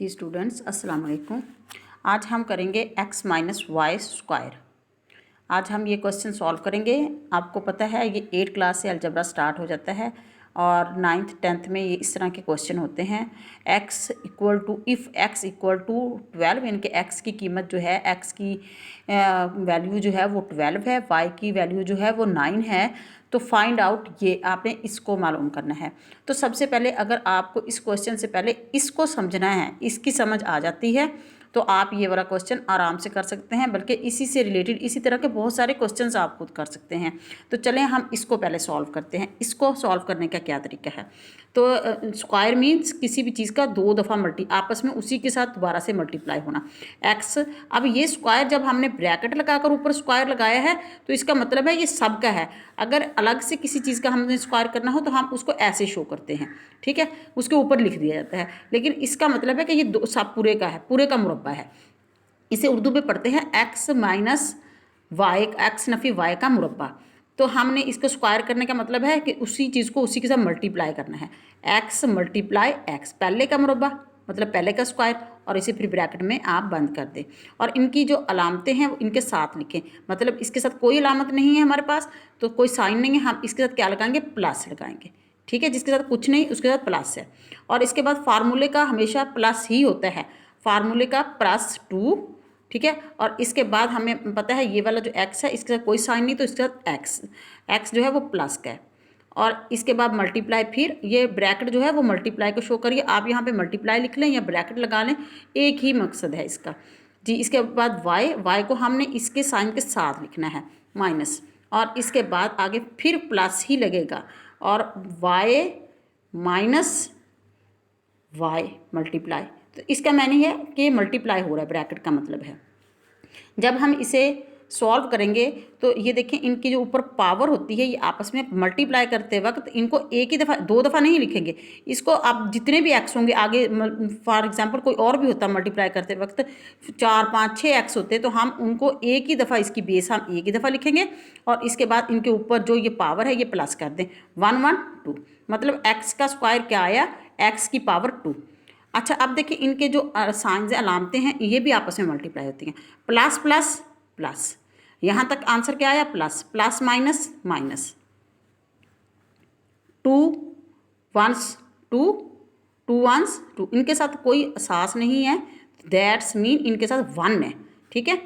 जी students, अस्सलाम वालेकुम। आज हम करेंगे x माइनस वाई स्क्वायर। आज हम ये क्वेश्चन सॉल्व करेंगे। आपको पता है ये 8 क्लास से अलजबरा स्टार्ट हो जाता है और 9th 10th में ये इस तरह के क्वेश्चन होते हैं। x equal to if x equal to 12, यानी कि x की कीमत जो है, x की वैल्यू जो है वो 12 है, y की वैल्यू जो है वो 9 है, तो फाइंड आउट, ये आपने इसको मालूम करना है। तो सबसे पहले अगर आपको इस क्वेश्चन से पहले इसको समझना है, इसकी समझ आ जाती है तो आप ये वाला क्वेश्चन आराम से कर सकते हैं, बल्कि इसी से रिलेटेड इसी तरह के बहुत सारे क्वेश्चंस आप खुद कर सकते हैं। तो चलें हम इसको पहले सॉल्व करते हैं। इसको सॉल्व करने का क्या तरीका है? तो स्क्वायर मीन्स किसी भी चीज़ का 2 दफ़ा आपस में उसी के साथ दोबारा से मल्टीप्लाई होना। एक्स, अब ये स्क्वायर जब हमने ब्रैकेट लगाकर ऊपर स्क्वायर लगाया है तो इसका मतलब है ये सब का है। अगर अलग से किसी चीज़ का हमने स्क्वायर करना हो तो हम उसको ऐसे शो करते हैं, ठीक है, उसके ऊपर लिख दिया जाता है। लेकिन इसका मतलब है कि ये दो सब पूरे का है, पूरे का मुरब्बा है। इसे उर्दू में पढ़ते हैं एक्स माइनस वाई, एक्स नफ़ी वाई का मुरब्बा। तो हमने इसको स्क्वायर करने का मतलब है कि उसी चीज़ को उसी के साथ मल्टीप्लाई करना है। एक्स मल्टीप्लाई एक्स, पहले का मुरब्बा मतलब पहले का स्क्वायर, और इसे फिर ब्रैकेट में आप बंद कर दें। और इनकी जो अलामतें हैं वो इनके साथ लिखें, मतलब इसके साथ कोई अलामत नहीं है हमारे पास तो कोई साइन नहीं है, हम इसके साथ क्या लगाएंगे? प्लस लगाएंगे, ठीक है। जिसके साथ कुछ नहीं उसके साथ प्लस है। और इसके बाद फार्मूले का हमेशा प्लस ही होता है, फार्मूले का +2, ठीक है। और इसके बाद हमें पता है ये वाला जो x है इसके साथ कोई साइन नहीं, तो इसके साथ x जो है वो प्लस का है। और इसके बाद मल्टीप्लाई, फिर ये ब्रैकेट जो है वो मल्टीप्लाई को शो करिए। आप यहाँ पे मल्टीप्लाई लिख लें या ब्रैकेट लगा लें, एक ही मकसद है इसका जी। इसके बाद y को हमने इसके साइन के साथ लिखना है माइनस, और इसके बाद आगे फिर प्लस ही लगेगा, और y माइनस y मल्टीप्लाई। तो इसका मीनिंग है कि मल्टीप्लाई हो रहा है, ब्रैकेट का मतलब है। जब हम इसे सॉल्व करेंगे तो ये देखें, इनकी जो ऊपर पावर होती है ये आपस में मल्टीप्लाई करते वक्त इनको एक ही दफ़ा, 2 दफ़ा नहीं लिखेंगे। इसको आप जितने भी एक्स होंगे आगे, फॉर एग्जांपल कोई और भी होता मल्टीप्लाई करते वक्त 4 5 6 एक्स होते, तो हम उनको एक ही दफ़ा, इसकी बेस हम एक ही दफ़ा लिखेंगे, और इसके बाद इनके ऊपर जो ये पावर है ये प्लस कर दें। 1 1 2, मतलब एक्स का स्क्वायर क्या आया? एक्स की पावर 2। अच्छा, अब देखिए इनके जो साइंस अलामतें हैं ये भी आपस में मल्टीप्लाई होती हैं। प्लस प्लस प्लस, यहाँ तक आंसर क्या आया? Plus plus minus minus, 2 1s 2 2 1s 2, इनके साथ कोई सास नहीं है, दैट्स मीन इनके साथ 1 है, ठीक है।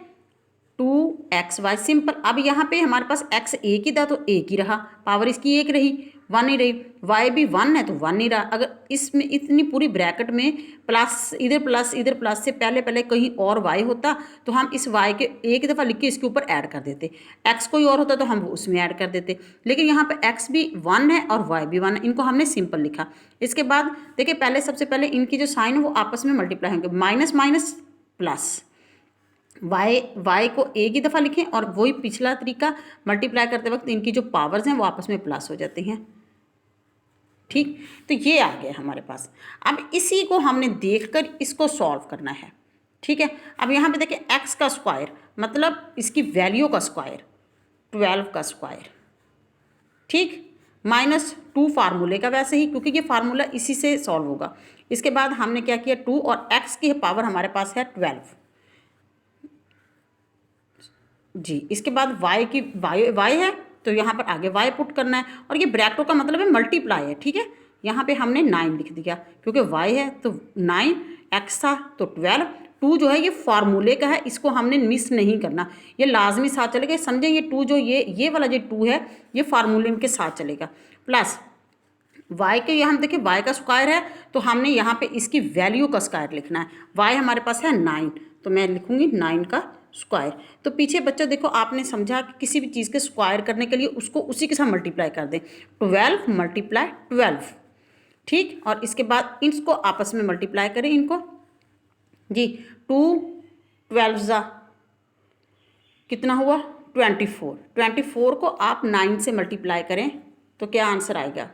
2xy simple. अब यहाँ पे हमारे पास x एक ही था तो एक ही रहा, पावर इसकी एक रही, 1 ही रही। y भी 1 है तो 1 ही रहा। अगर इसमें इतनी पूरी ब्रैकेट में प्लस इधर प्लस से पहले पहले कहीं और y होता तो हम इस y के एक दफ़ा लिख के इसके ऊपर ऐड कर देते, x कोई और होता तो हम उसमें ऐड कर देते। लेकिन यहाँ पे x भी 1 है और y भी 1 है, इनको हमने सिंपल लिखा। इसके बाद देखिए, पहले सबसे पहले इनकी जो साइन है वो आपस में मल्टीप्लाई होंगे, माइनस माइनस प्लस। y को एक ही दफ़ा लिखें, और वही पिछला तरीका, मल्टीप्लाई करते वक्त इनकी जो पावर्स हैं वो आपस में प्लस हो जाती हैं, ठीक। तो ये आ गया हमारे पास। अब इसी को हमने देखकर इसको सॉल्व करना है, ठीक है। अब यहाँ पे देखिए x का स्क्वायर मतलब इसकी वैल्यू का स्क्वायर, 12 का स्क्वायर, ठीक, -2 फार्मूले का वैसे ही, क्योंकि ये फार्मूला इसी से सॉल्व होगा। इसके बाद हमने क्या किया, 2, और x की पावर हमारे पास है 12 जी। इसके बाद y की y है तो यहाँ पर आगे y पुट करना है, और ये ब्रैकेटों का मतलब है मल्टीप्लाई है, ठीक है। यहाँ पे हमने 9 लिख दिया क्योंकि y है तो 9, x था तो 12, 2 जो है ये फार्मूले का है, इसको हमने मिस नहीं करना, ये लाजमी साथ चलेगा। समझे, ये 2 जो ये वाला जो 2 है ये फार्मूले के साथ चलेगा। प्लस y के, यहाँ देखिए y का स्क्वायर है तो हमने यहाँ पे इसकी वैल्यू का स्क्वायर लिखना है। y हमारे पास है 9, तो मैं लिखूँगी 9 का स्क्वायर। तो पीछे बच्चों देखो, आपने समझा कि किसी भी चीज़ के स्क्वायर करने के लिए उसको उसी के साथ मल्टीप्लाई कर दें, 12 मल्टीप्लाई 12, ठीक। और इसके बाद इसको आपस में मल्टीप्लाई करें इनको जी। 2 12 कितना हुआ? 24। 24 को आप 9 से मल्टीप्लाई करें तो क्या आंसर आएगा?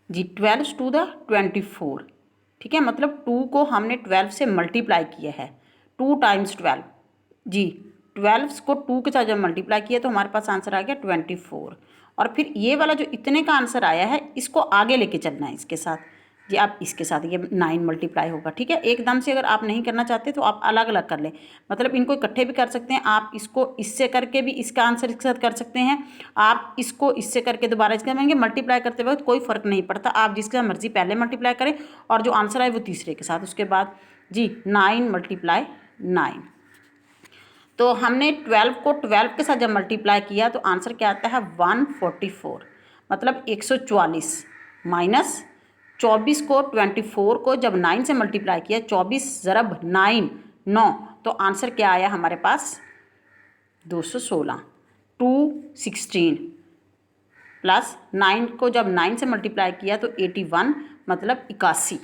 जी, 12 टू द 24, ठीक है। मतलब 2 को हमने 12 से मल्टीप्लाई किया है, 2 टाइम्स 12 जी, 12 को 2 के साथ जब मल्टीप्लाई किया तो हमारे पास आंसर आ गया 24। और फिर ये वाला जो इतने का आंसर आया है इसको आगे लेके चलना है इसके साथ जी। आप इसके साथ ये 9 मल्टीप्लाई होगा, ठीक है। एकदम से अगर आप नहीं करना चाहते तो आप अलग अलग कर लें, मतलब इनको इकट्ठे भी कर सकते हैं। आप इसको इससे करके भी इसका आंसर इसके साथ कर सकते हैं, आप इसको इससे करके दोबारा इसके करेंगे। मल्टीप्लाई करते वक्त कोई फ़र्क नहीं पड़ता, आप जिसका मर्जी पहले मल्टीप्लाई करें और जो आंसर आए वो तीसरे के साथ उसके बाद जी। 9 मल्टीप्लाई 9, तो हमने 12 को 12 के साथ जब मल्टीप्लाई किया तो आंसर क्या आता है 144, मतलब 144 माइनस 24 को 24 को जब 9 से मल्टीप्लाई किया, 24 ज़रब 9 9, तो आंसर क्या आया हमारे पास 216। 216 प्लस 9 को जब 9 से मल्टीप्लाई किया तो 81, मतलब 81।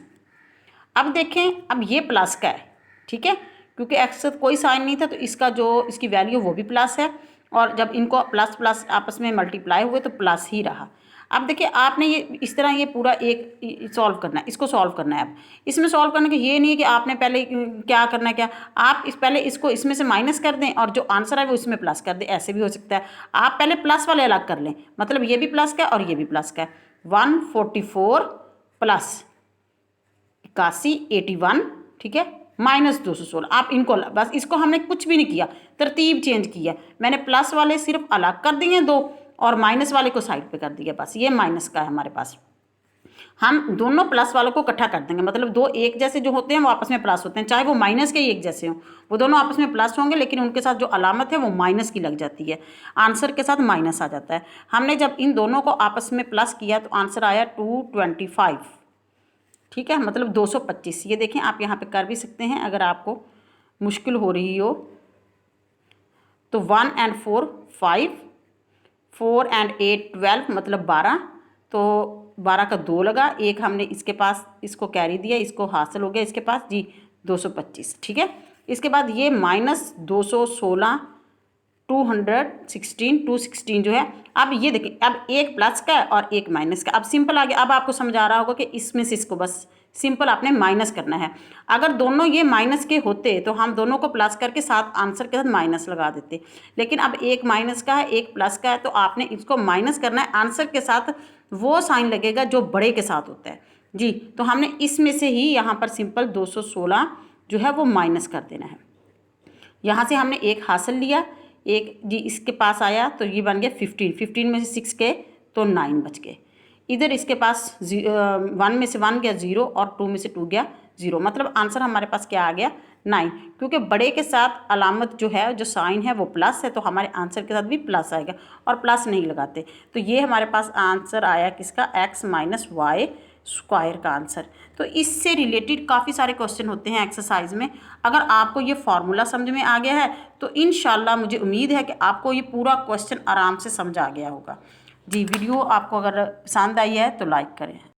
अब देखें, अब ये प्लस का है, ठीक है, क्योंकि एक्स कोई साइन नहीं था तो इसका जो इसकी वैल्यू वो भी प्लस है, और जब इनको प्लस प्लस आपस में मल्टीप्लाई हुए तो प्लस ही रहा। अब देखिए आपने ये इस तरह ये पूरा एक सॉल्व करना है, इसको सॉल्व करना है। अब इसमें सॉल्व करने के ये नहीं है कि आपने पहले क्या करना है, क्या आप पहले इसको इसमें से माइनस कर दें और जो आंसर है वो इसमें प्लस कर दें, ऐसे भी हो सकता है। आप पहले प्लस वाले अलग कर लें, मतलब ये भी प्लस का है और ये भी प्लस का है। 144 प्लस 81 81, ठीक है, माइनस 216। आप इनको बस इसको हमने कुछ भी नहीं किया, तरतीब चेंज किया। मैंने प्लस वाले सिर्फ अलग कर दिए दो और माइनस वाले को साइड पे कर दिया, बस ये माइनस का है हमारे पास। हम दोनों प्लस वालों को इकट्ठा कर देंगे, मतलब दो एक जैसे जो होते हैं वो आपस में प्लस होते हैं, चाहे वो माइनस के ही एक जैसे हों, वो दोनों आपस में प्लस होंगे लेकिन उनके साथ जो अलामत है वो माइनस की लग जाती है, आंसर के साथ माइनस आ जाता है। हमने जब इन दोनों को आपस में प्लस किया तो आंसर आया 225, ठीक है, मतलब 225। ये देखें, आप यहाँ पे कर भी सकते हैं अगर आपको मुश्किल हो रही हो तो। 1 और 4 5, 4 और 8 12, मतलब 12, तो 12 का 2 लगा, एक हमने इसके पास इसको कैरी दिया, इसको हासिल हो गया इसके पास जी 225, ठीक है। इसके बाद ये माइनस 216 216 जो है। अब ये देखिए, अब एक प्लस का है और एक माइनस का, अब सिंपल आ गया। अब आपको समझ आ रहा होगा कि इसमें से इसको बस सिंपल आपने माइनस करना है। अगर दोनों ये माइनस के होते तो हम दोनों को प्लस करके साथ आंसर के साथ माइनस लगा देते, लेकिन अब एक माइनस का है एक प्लस का है, तो आपने इसको माइनस करना है, आंसर के साथ वो साइन लगेगा जो बड़े के साथ होता है जी। तो हमने इसमें से ही यहाँ पर सिंपल 216 जो है वो माइनस कर देना है। यहाँ से हमने एक हासिल लिया, एक जी इसके पास आया तो ये बन गया 15, 15 में से 6 गए तो 9 बच गए। इधर इसके पास 1 में से 1 गया 0 और 2 में से 2 गया 0, मतलब आंसर हमारे पास क्या आ गया 9, क्योंकि बड़े के साथ अलामत जो है जो साइन है वो प्लस है, तो हमारे आंसर के साथ भी प्लस आएगा और प्लस नहीं लगाते। तो ये हमारे पास आंसर आया किसका, x माइनस वाई स्क्वायर का आंसर। तो इससे रिलेटेड काफ़ी सारे क्वेश्चन होते हैं एक्सरसाइज में। अगर आपको ये फार्मूला समझ में आ गया है तो इंशाल्लाह मुझे उम्मीद है कि आपको ये पूरा क्वेश्चन आराम से समझ आ गया होगा जी। वीडियो आपको अगर पसंद आई है तो लाइक करें।